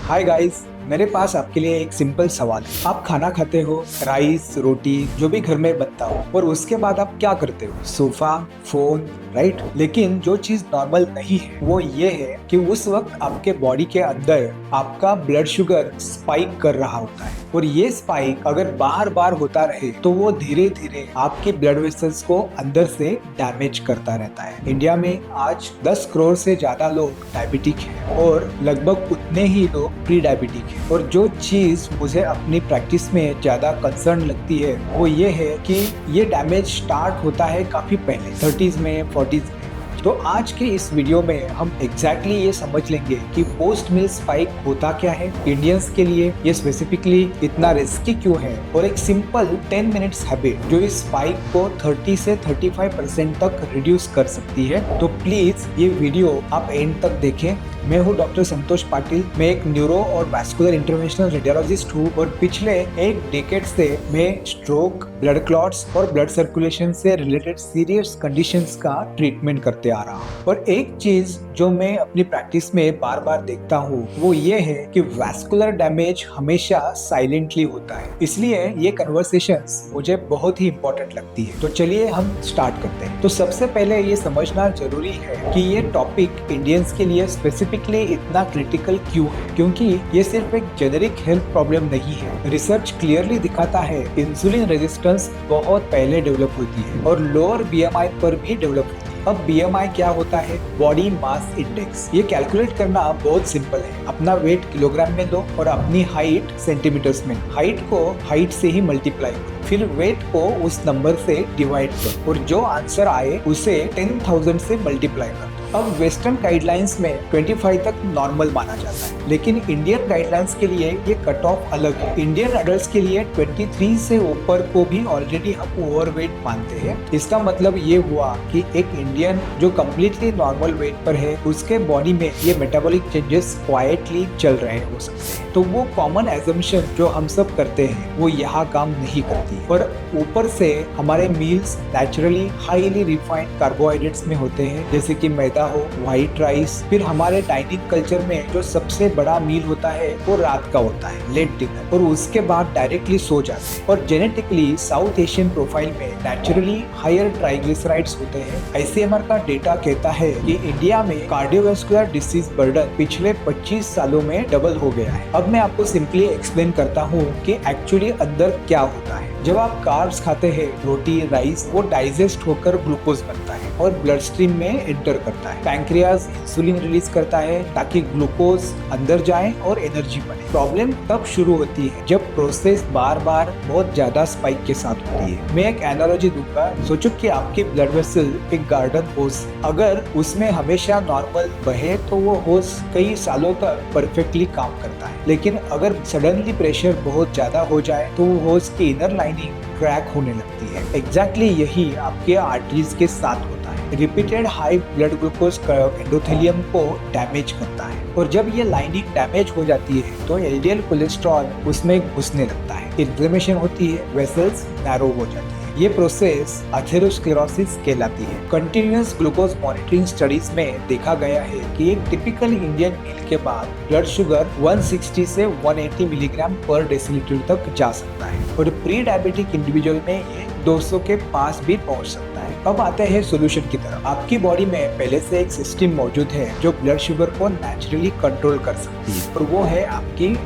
Hi guys, मेरे पास आपके लिए एक सिंपल सवाल है। आप खाना खाते हो, राइस, रोटी, जो भी घर में बनता हो, और उसके बाद आप क्या करते हो? Sofa, phone, right? लेकिन जो चीज नॉर्मल नहीं है वो ये है कि उस वक्त आपके बॉडी के अंदर आपका ब्लड शुगर स्पाइक कर रहा होता है, और ये स्पाइक अगर बार बार होता रहे तो वो धीरे धीरे आपके ब्लड वेसल्स को अंदर से डैमेज करता रहता है। इंडिया में आज 10 करोड़ से ज्यादा लोग डायबिटिक हैं और लगभग उतने ही लोग प्री डायबिटिक हैं। और जो चीज मुझे अपनी प्रैक्टिस में ज्यादा कंसर्न लगती है वो ये है कि ये डैमेज स्टार्ट होता है काफी पहले, 30s में, 40s में। तो आज के इस वीडियो में हम एग्जैक्टली ये समझ लेंगे कि पोस्ट मील स्पाइक होता क्या है, इंडियंस के लिए ये स्पेसिफिकली इतना रिस्की क्यों है, और एक सिंपल 10 मिनट्स हैबिट जो इस स्पाइक को 30 से 35% तक रिड्यूस कर सकती है। तो प्लीज ये वीडियो आप एंड तक देखें। मैं हूँ डॉक्टर संतोष पाटिल। मैं एक न्यूरो और वैस्कुलर इंटरवेंशनल रेडियोलॉजिस्ट हूँ और पिछले एक डेकेड से मैं स्ट्रोक, ब्लड क्लॉट्स और ब्लड सर्कुलेशन से रिलेटेड सीरियस कंडीशंस का ट्रीटमेंट करते आ रहा हूँ। और एक चीज जो मैं अपनी प्रैक्टिस में बार बार देखता हूँ वो ये है कि वैस्कुलर डैमेज हमेशा साइलेंटली होता है, इसलिए ये कन्वर्सेशंस मुझे बहुत ही इंपॉर्टेंट लगती है। तो चलिए हम स्टार्ट करते हैं। तो सबसे पहले ये समझना जरूरी है कि ये टॉपिक इंडियंस के लिए स्पेसिफिकली इतना क्रिटिकल क्यों है, क्योंकि ये सिर्फ एक जेनेरिक हेल्थ प्रॉब्लम नहीं है। रिसर्च क्लियरली दिखाता है इंसुलिन रेजिस्टेंस बहुत पहले डेवलप होती है और लोअर बीएमआई पर भी डेवलप होती है। अब बीएमआई क्या होता है? Body mass index. ये कैलकुलेट करना बहुत सिंपल है। अपना वेट किलोग्राम में लो और अपनी हाइट सेंटीमीटर्स में। हाइट को हाइट से ही मल्टीप्लाई करो, फिर वेट को उस नंबर से डिवाइड करो और जो आंसर आए उसे 10,000 से मल्टीप्लाई करो। अब वेस्टर्न गाइडलाइंस में 25 तक नॉर्मल माना जाता है, लेकिन इंडियन गाइडलाइंस के लिए ये कट ऑफ अलग है। इंडियन एडल्ट्स के लिए 23 से ऊपर को भी ऑलरेडी हम ओवरवेट मानते हैं। इसका मतलब ये हुआ कि एक इंडियन जो कम्प्लीटली नॉर्मल वेट पर है उसके बॉडी में ये मेटाबॉलिक चेंजेस क्वाइटली चल रहे हो सकते हैं। तो वो कॉमन एजम्पशन जो हम सब करते हैं वो यहाँ काम नहीं करती। और ऊपर से हमारे meals naturally highly refined carbohydrates में होते हैं, जैसे कि मैदा हो, व्हाइट राइस। फिर हमारे डाइनिंग कल्चर में जो सबसे बड़ा मील होता है वो रात का होता है, लेट डिनर, और उसके बाद डायरेक्टली सो जाते हैं। और जेनेटिकली साउथ एशियन प्रोफाइल में नेचुरली हायर ट्राइग्लिसराइड्स होते हैं। आईसीएमआर का डेटा कहता है कि इंडिया में कार्डियोवास्कुलर डिसीज बर्डन पिछले 25 सालों में डबल हो गया है। अब मैं आपको सिंपली एक्सप्लेन करता हूँ कि एक्चुअली अंदर क्या होता है। जब आप कार्ब्स खाते हैं, रोटी, राइस, वो डाइजेस्ट होकर ग्लूकोज बनता है और ब्लड स्ट्रीम में एंटर करता है। पैंक्रियाज इंसुलिन रिलीज करता है ताकि ग्लूकोज अंदर जाए और एनर्जी बने। प्रॉब्लम तब शुरू होती है जब प्रोसेस बार बार बहुत ज्यादा स्पाइक के साथ होती है। मैं एक एनालॉजी दूंगा। सोचो कि आपकी ब्लड वेसल एक गार्डन होस, अगर उसमें हमेशा नॉर्मल बहे तो वो होस कई सालों तक परफेक्टली काम करता है, लेकिन अगर सडनली प्रेशर बहुत ज्यादा हो जाए तो वो होस की इनर लाइनिंग क्रैक होने लगती है। एग्जैक्टली यही आपके आर्टरीज के साथ होता है। Repeated high blood glucose curve endothelium को डैमेज करता है, और जब ये लाइनिंग डैमेज हो जाती है तो एलडीएल कोलेस्ट्रॉल उसमें घुसने लगता है, इन्फ्लेमेशन होती है, वेसल्स नैरो हो जाती है। ये प्रोसेस एथेरोस्क्लेरोसिस कहलाती है। कंटिन्यूअस ग्लूकोज मॉनिटरिंग स्टडीज में देखा गया है कि एक टिपिकल इंडियन मील के बाद ब्लड शुगर 160 से 180 मिलीग्राम पर डेसीलीटर तक जा सकता है, और प्री डायबिटिक इंडिविजुअल में ये 200 के पास भी पहुंच सकता है। अब आते हैं सोल्यूशन की तरफ। आपकी बॉडी में पहले से एक सिस्टम मौजूद है जो ब्लड शुगर को नेचुरली कंट्रोल कर सकती है, और वो है आपकी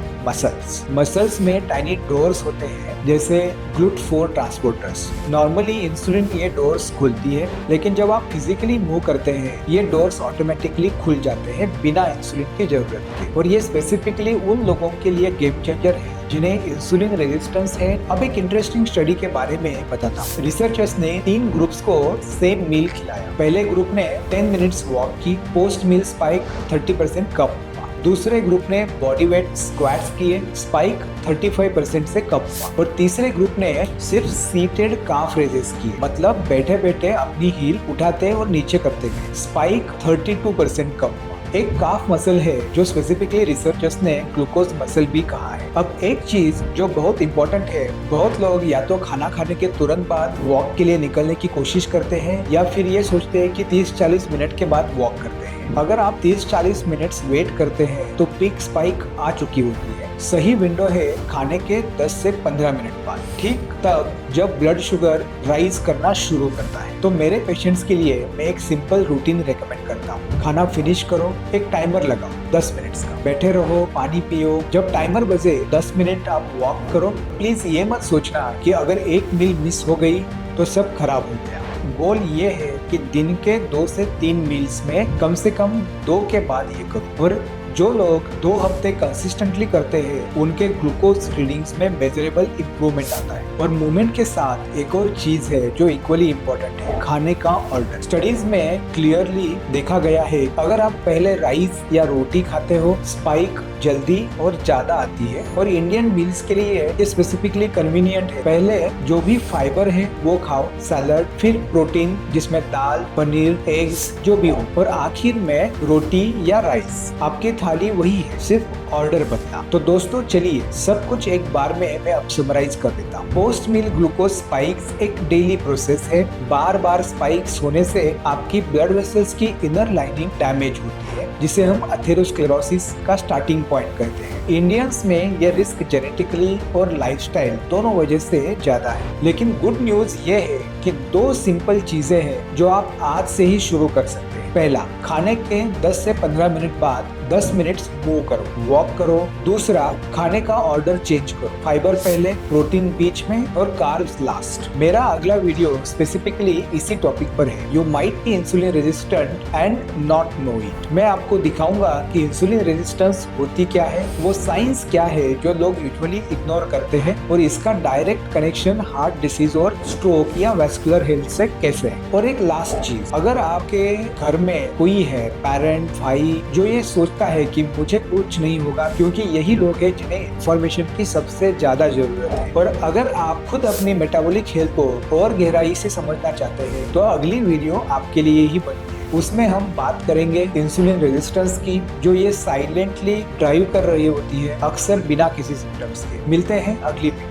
मसल्स में टाइनी डोर्स होते हैं, जैसे GLUT4 ट्रांसपोर्टर्स। नॉर्मली इंसुलिन ये डोर्स खुलती है, लेकिन जब आप फिजिकली मूव करते हैं ये डोर्स ऑटोमेटिकली खुल जाते हैं बिना इंसुलिन की जरूरत के। और ये स्पेसिफिकली उन लोगों के लिए गेम चेंजर है जिन्हें इंसुलिन रेजिस्टेंस है। अब एक इंटरेस्टिंग स्टडी के बारे में बताता हूँ। रिसर्चर्स ने 3 ग्रुप्स को सेम मील खिलाया। पहले ग्रुप ने 10 मिनट्स वॉक की, पोस्ट मील स्पाइक 30% कम हुआ। दूसरे ग्रुप ने बॉडी वेट स्क्वाट्स किए, स्पाइक 35% से कम हुआ। और तीसरे ग्रुप ने सिर्फ सीटेड काफ रेजेस किए, मतलब बैठे बैठे अपनी हील उठाते और नीचे करते गए, स्पाइक 32% कम हुआ। एक काफ मसल है जो स्पेसिफिकली रिसर्चर्स ने ग्लूकोज मसल भी कहा है। अब एक चीज जो बहुत इंपॉर्टेंट है, बहुत लोग या तो खाना खाने के तुरंत बाद वॉक के लिए निकलने की कोशिश करते हैं, या फिर ये सोचते हैं कि 30-40 मिनट के बाद वॉक करते हैं। अगर आप 30-40 मिनट्स वेट करते हैं तो पीक स्पाइक आ चुकी होती है। सही विंडो है खाने के 10 से 15 मिनट बाद, ठीक तब जब ब्लड शुगर राइज करना शुरू करता है। तो मेरे पेशेंट्स के लिए मैं एक सिंपल रूटीन रेकमेंड करता हूँ। खाना फिनिश करो, एक टाइमर लगाओ 10 मिनट्स का, बैठे रहो, पानी पियो। जब टाइमर बजे 10 मिनट आप वॉक करो। प्लीज ये मत सोचना कि अगर एक मील मिस हो गई तो सब खराब हो गया। गोल ये है कि दिन के 2 से 3 मील्स में कम से कम 2 के बाद ये करो। और जो लोग 2 हफ्ते कंसिस्टेंटली करते हैं उनके ग्लूकोज रीडिंग्स में मेजरेबल इंप्रूवमेंट आता है। और मूवमेंट के साथ एक और चीज है जो इक्वली इम्पोर्टेंट है, खाने का ऑर्डर। स्टडीज में क्लियरली देखा गया है, अगर आप पहले राइस या रोटी खाते हो स्पाइक जल्दी और ज्यादा आती है। और इंडियन मील्स के लिए ये स्पेसिफिकली कन्वीनियंट है। पहले जो भी फाइबर है वो खाओ, सैलड, फिर प्रोटीन जिसमें दाल, पनीर, एग्स जो भी हो, और आखिर में रोटी या राइस। आपकी थाली वही है, सिर्फ ऑर्डर बदला। तो दोस्तों चलिए सब कुछ एक बार में मैं अब समराइज कर देता हूँ। पोस्ट मील ग्लूकोज स्पाइक्स एक डेली प्रोसेस है। बार बार स्पाइक्स होने से आपकी ब्लड वेसल्स की इनर लाइनिंग डैमेज होती है, जिसे हम एथेरोस्क्लेरोसिस का स्टार्टिंग पॉइंट कहते हैं। इंडियंस में ये रिस्क जेनेटिकली और लाइफस्टाइल दोनों वजह से ज्यादा है। लेकिन गुड न्यूज ये है कि 2 सिंपल चीजें हैं जो आप आज से ही शुरू कर सकते हैं। पहला, खाने के 10 से 15 मिनट बाद 10 मिनट्स मूव करो, वॉक करो। दूसरा, खाने का ऑर्डर चेंज करो, फाइबर पहले, प्रोटीन बीच में और कार्ब्स लास्ट। मेरा अगला वीडियो स्पेसिफिकली इसी टॉपिक पर है। You might be insulin resistant and not know it. मैं आपको दिखाऊंगा कि इंसुलिन रेजिस्टेंस होती क्या है, वो साइंस क्या है जो लोग यूजुअली इग्नोर करते हैं, और इसका डायरेक्ट कनेक्शन हार्ट डिसीज और स्ट्रोक या वैस्कुलर हेल्थ से कैसे है। और एक लास्ट चीज, अगर आपके घर में कोई है, पेरेंट, भाई, जो ये सोचता है कि मुझे कुछ नहीं होगा, क्योंकि यही लोग हैं जिन्हें इंफॉर्मेशन की सबसे ज्यादा जरूरत है। और अगर आप खुद अपनी मेटाबॉलिक हेल्थ को और गहराई से समझना चाहते हैं तो अगली वीडियो आपके लिए ही बनी है। उसमें हम बात करेंगे इंसुलिन रेजिस्टेंस की, जो ये साइलेंटली ड्राइव कर रही होती है, अक्सर बिना किसी सिम्टम्स के। मिलते हैं अगली वीडियो।